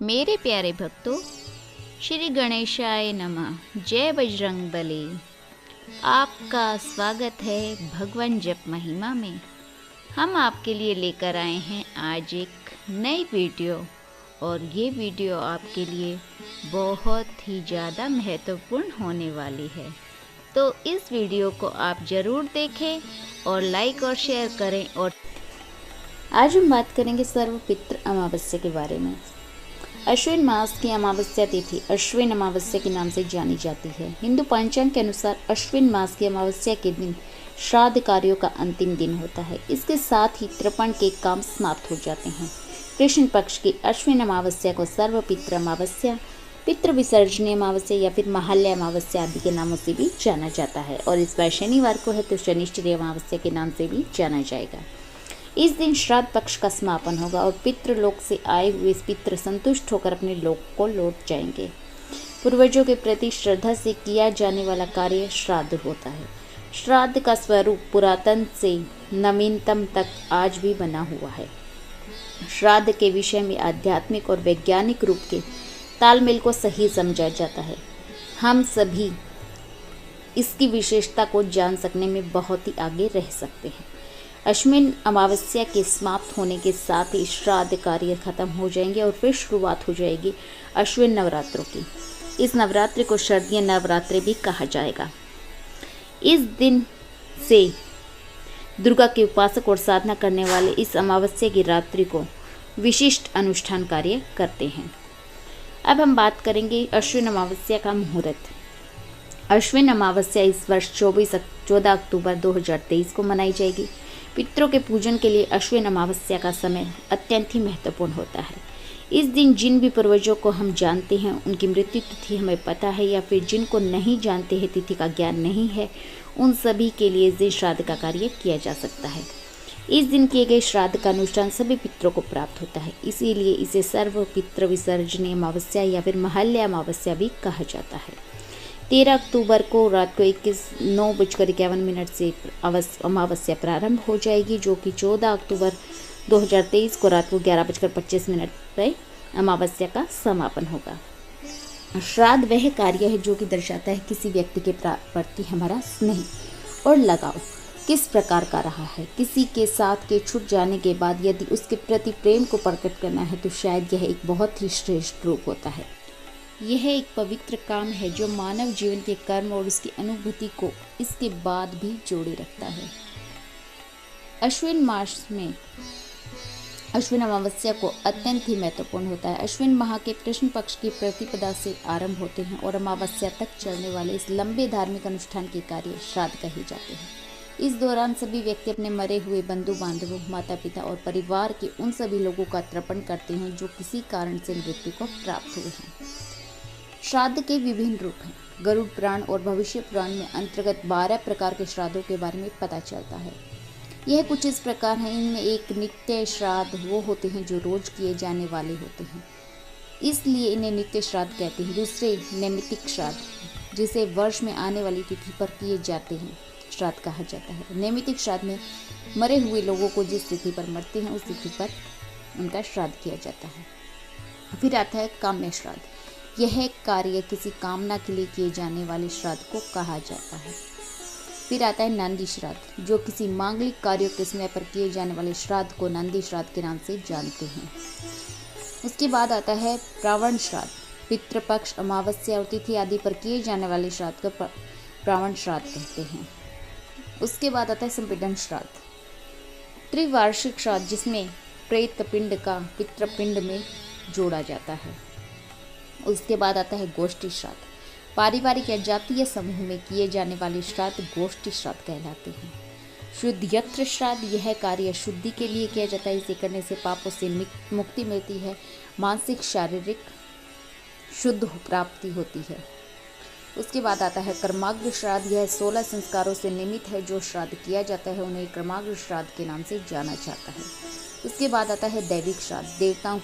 मेरे प्यारे भक्तों, श्री गणेशाय नमः। जय बजरंगबली। आपका स्वागत है भगवान जप महिमा में। हम आपके लिए लेकर आए हैं आज एक नई वीडियो, और ये वीडियो आपके लिए बहुत ही ज़्यादा महत्वपूर्ण होने वाली है। तो इस वीडियो को आप ज़रूर देखें और लाइक और शेयर करें। और आज हम बात करेंगे सर्वपितृ अमावस्या के बारे में। अश्विन मास की अमावस्या तिथि अश्विन अमावस्या के नाम से जानी जाती है। हिंदू पंचांग के अनुसार अश्विन मास की अमावस्या के दिन श्राद्ध कार्यों का अंतिम दिन होता है। इसके साथ ही तर्पण के काम समाप्त हो जाते हैं। कृष्ण पक्ष की अश्विन अमावस्या को सर्वपितृ अमावस्या, पितृ विसर्जनीय अमावस्या या फिर महालय अमावस्या आदि के नामों से भी जाना जाता है। और इस बार शनिवार को है तो शनिश्चरी अमावस्या के नाम से भी जाना जाएगा। इस दिन श्राद्ध पक्ष का समापन होगा और पितृलोक से आए हुए पितृ संतुष्ट होकर अपने लोक को लौट जाएंगे। पूर्वजों के प्रति श्रद्धा से किया जाने वाला कार्य श्राद्ध होता है। श्राद्ध का स्वरूप पुरातन से नवीनतम तक आज भी बना हुआ है। श्राद्ध के विषय में आध्यात्मिक और वैज्ञानिक रूप के तालमेल को सही समझा जाता है। हम सभी इसकी विशेषता को जान सकने में बहुत ही आगे रह सकते हैं। अश्विन अमावस्या के समाप्त होने के साथ ही श्राद्ध कार्य खत्म हो जाएंगे और फिर शुरुआत हो जाएगी अश्विन नवरात्रों की। इस नवरात्रि को शारदीय नवरात्रि भी कहा जाएगा। इस दिन से दुर्गा के उपासक और साधना करने वाले इस अमावस्या की रात्रि को विशिष्ट अनुष्ठान कार्य करते हैं। अब हम बात करेंगे अश्विन अमावस्या का मुहूर्त। अश्विन अमावस्या इस वर्ष 14 अक्टूबर 2023 को मनाई जाएगी। पितरों के पूजन के लिए अश्विन अमावस्या का समय अत्यंत ही महत्वपूर्ण होता है। इस दिन जिन भी पूर्वजों को हम जानते हैं उनकी मृत्यु तिथि हमें पता है, या फिर जिनको नहीं जानते हैं, तिथि का ज्ञान नहीं है, उन सभी के लिए इस दिन श्राद्ध का कार्य किया जा सकता है। इस दिन किए गए श्राद्ध का अनुष्ठान सभी पितरों को प्राप्त होता है, इसीलिए इसे सर्व पितृ विसर्जनीय अमावस्या या फिर महालय अमावस्या भी कहा जाता है। 13 अक्टूबर को रात को 9:51 से अमावस्या प्रारंभ हो जाएगी, जो कि 14 अक्टूबर 2023 को रात को 11:25 पर अमावस्या का समापन होगा। श्राद्ध वह कार्य है जो कि दर्शाता है किसी व्यक्ति के प्रति हमारा स्नेह और लगाव किस प्रकार का रहा है। किसी के साथ के छूट जाने के बाद यदि उसके प्रति प्रेम को प्रकट करना है तो शायद यह एक बहुत ही श्रेष्ठ रूप होता है। यह एक पवित्र काम है जो मानव जीवन के कर्म और उसकी अनुभूति को इसके बाद भी जोड़े रखता है। अश्विन मास में अश्विन अमावस्या को अत्यंत ही महत्वपूर्ण होता है। अश्विन माह के कृष्ण पक्ष की प्रतिपदा से आरंभ होते हैं और अमावस्या तक चलने वाले इस लंबे धार्मिक अनुष्ठान के कार्य श्राद्ध कहे जाते हैं। इस दौरान सभी व्यक्ति अपने मरे हुए बंधु बांधवों, माता पिता और परिवार के उन सभी लोगों का तर्पण करते हैं जो किसी कारण से मृत्यु को प्राप्त हुए हैं। श्राद्ध के विभिन्न रूप हैं। गरुड़ पुराण और भविष्य पुराण में अंतर्गत 12 प्रकार के श्राद्धों के बारे में पता चलता है। यह कुछ इस प्रकार है। इनमें एक नित्य श्राद्ध वो होते हैं जो रोज किए जाने वाले होते हैं, इसलिए इन्हें नित्य श्राद्ध कहते हैं। दूसरे नैमित्तिक श्राद्ध, जिसे वर्ष में आने वाली तिथि पर किए जाते हैं, श्राद्ध कहा जाता है। नैमित्तिक श्राद्ध में मरे हुए लोगों को जिस तिथि पर मरते हैं उस तिथि पर उनका श्राद्ध किया जाता है। फिर आता है काम्य श्राद्ध। यह कार्य किसी कामना के लिए किए जाने वाले श्राद्ध को कहा जाता है। फिर आता है नांदी श्राद्ध, जो किसी मांगलिक कार्यों के समय पर किए जाने वाले श्राद्ध को नांदी श्राद्ध के नाम से जानते हैं। उसके बाद आता है प्रावण श्राद्ध। पितृपक्ष, अमावस्या और तिथि आदि पर किए जाने वाले श्राद्ध को प्रावण श्राद्ध कहते हैं। उसके बाद आता है संपीडन श्राद्ध, त्रिवार्षिक श्राद्ध, जिसमें प्रेत पिंड का पितृपिंड में जोड़ा जाता है। उसके बाद आता है गोष्ठी श्राद्ध। पारिवारिक या जातीय समूह में किए जाने वाले श्राद्ध गोष्ठी श्राद्ध कहलाते हैं। शुद्ध यत्र श्राद्ध, यह कार्य शुद्धि के लिए किया जाता है। इसे करने से पापों से मुक्ति मिलती है, मानसिक शारीरिक शुद्ध प्राप्ति होती है। उसके बाद आता है कर्माग्र श्राद्ध। यह 16 संस्कारों से निमित्त है। जो श्राद्ध किया जाता है उन्हें कर्माग्र श्राद्ध के नाम से जाना जाता है। उसके बाद आता है दैविक श्राद्ध। देवताओं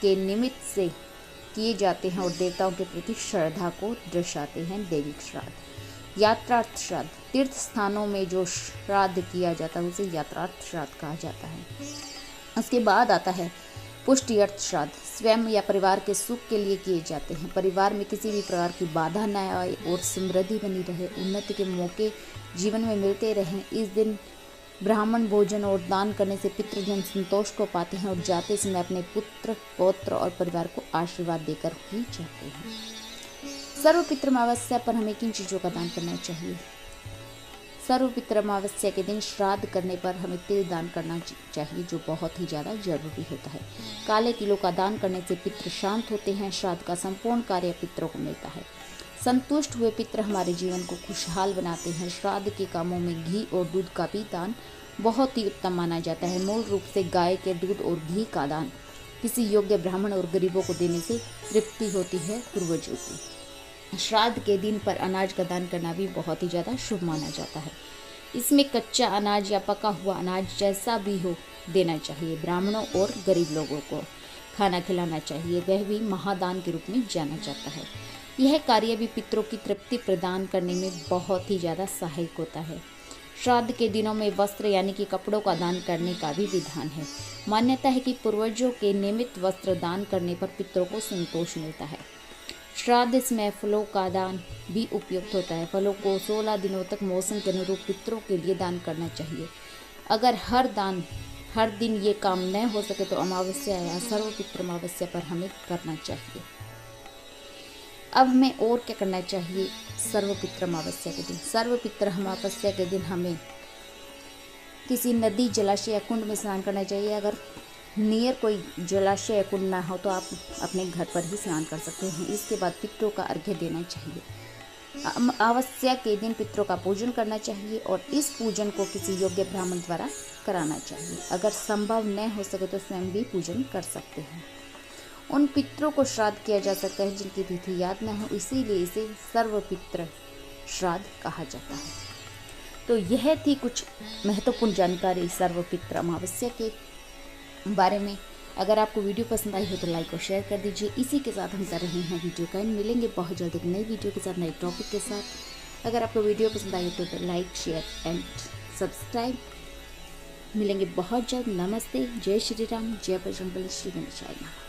के निमित्त से किए जाते हैं और देवताओं के प्रति श्रद्धा को दर्शाते हैं। दैविक श्राद्ध। यात्रार्थ श्राद्ध, तीर्थ स्थानों में जो श्राद्ध किया जाता है उसे यात्रार्थ श्राद्ध कहा जाता है। उसके बाद आता है पुष्टि अर्थ श्राद्ध स्वयं या परिवार के सुख के लिए किए जाते हैं। परिवार में किसी भी प्रकार की बाधा न आए और समृद्धि बनी रहे, उन्नति के मौके जीवन में मिलते रहें। इस दिन ब्राह्मण भोजन और दान करने से पितृजन संतोष को पाते हैं और जाते समय अपने पुत्र, पौत्र और परिवार को आशीर्वाद देकर ही जाते हैं। सर्वपितृ अमावस्या पर हमें किन चीज़ों का दान करना चाहिए? सर्वपितृ अमावस्या के दिन श्राद्ध करने पर हमें तिल दान करना चाहिए, जो बहुत ही ज़्यादा जरूरी होता है। काले तिलों का दान करने से पितृ शांत होते हैं। श्राद्ध का संपूर्ण कार्य पितरों को मिलता है। संतुष्ट हुए पितृ हमारे जीवन को खुशहाल बनाते हैं। श्राद्ध के कामों में घी और दूध का भी दान बहुत ही उत्तम माना जाता है। मूल रूप से गाय के दूध और घी का दान किसी योग्य ब्राह्मण और गरीबों को देने से तृप्ति होती है, पूर्वजों की। श्राद्ध के दिन पर अनाज का दान करना भी बहुत ही ज़्यादा शुभ माना जाता है। इसमें कच्चा अनाज या पका हुआ अनाज जैसा भी हो देना चाहिए। ब्राह्मणों और गरीब लोगों को खाना खिलाना चाहिए, वह भी महादान के रूप में जाना जाता है। यह कार्य भी पितरों की तृप्ति प्रदान करने में बहुत ही ज़्यादा सहायक होता है। श्राद्ध के दिनों में वस्त्र यानी कि कपड़ों का दान करने का भी विधान है। मान्यता है कि पूर्वजों के नियमित वस्त्र दान करने पर पितरों को संतोष मिलता है। श्राद्ध में फलों का दान भी उपयुक्त होता है। फलों को 16 दिनों तक मौसम के अनुरूप पितरों के लिए दान करना चाहिए। अगर हर दिन ये काम न हो सके तो अमावस्या या सर्वपितृ अमावस्या पर हमें करना चाहिए। अब हमें और क्या करना चाहिए सर्वपितृ अमावस्या के दिन? सर्वपितृ अमावस्या के दिन हमें किसी नदी, जलाशय या कुंड में स्नान करना चाहिए। अगर नियर कोई जलाशय या कुंड ना हो तो आप अपने घर पर ही स्नान कर सकते हैं। इसके बाद पितरों का अर्घ्य देना चाहिए। अमावस्या के दिन पितरों का पूजन करना चाहिए और इस पूजन को किसी योग्य ब्राह्मण द्वारा कराना चाहिए। अगर संभव न हो सके तो स्वयं भी पूजन कर सकते हैं। उन पितरों को श्राद्ध किया जा सकता है जिनकी तिथि याद न हो, इसीलिए इसे सर्वपितृ श्राद्ध कहा जाता है। तो यह थी कुछ महत्वपूर्ण जानकारी सर्वपितृ अमावस्या के बारे में। अगर आपको वीडियो पसंद आई हो तो लाइक और शेयर कर दीजिए। इसी के साथ हम कर रहे हैं वीडियो का एंड। मिलेंगे बहुत जल्द एक नई वीडियो के साथ, नए टॉपिक के साथ। अगर आपको वीडियो पसंद आई हो तो लाइक, शेयर एंड सब्सक्राइब। मिलेंगे बहुत जल्द। नमस्ते, जय श्री राम, जय बजरंगबली, श्री गणेशाय नमः।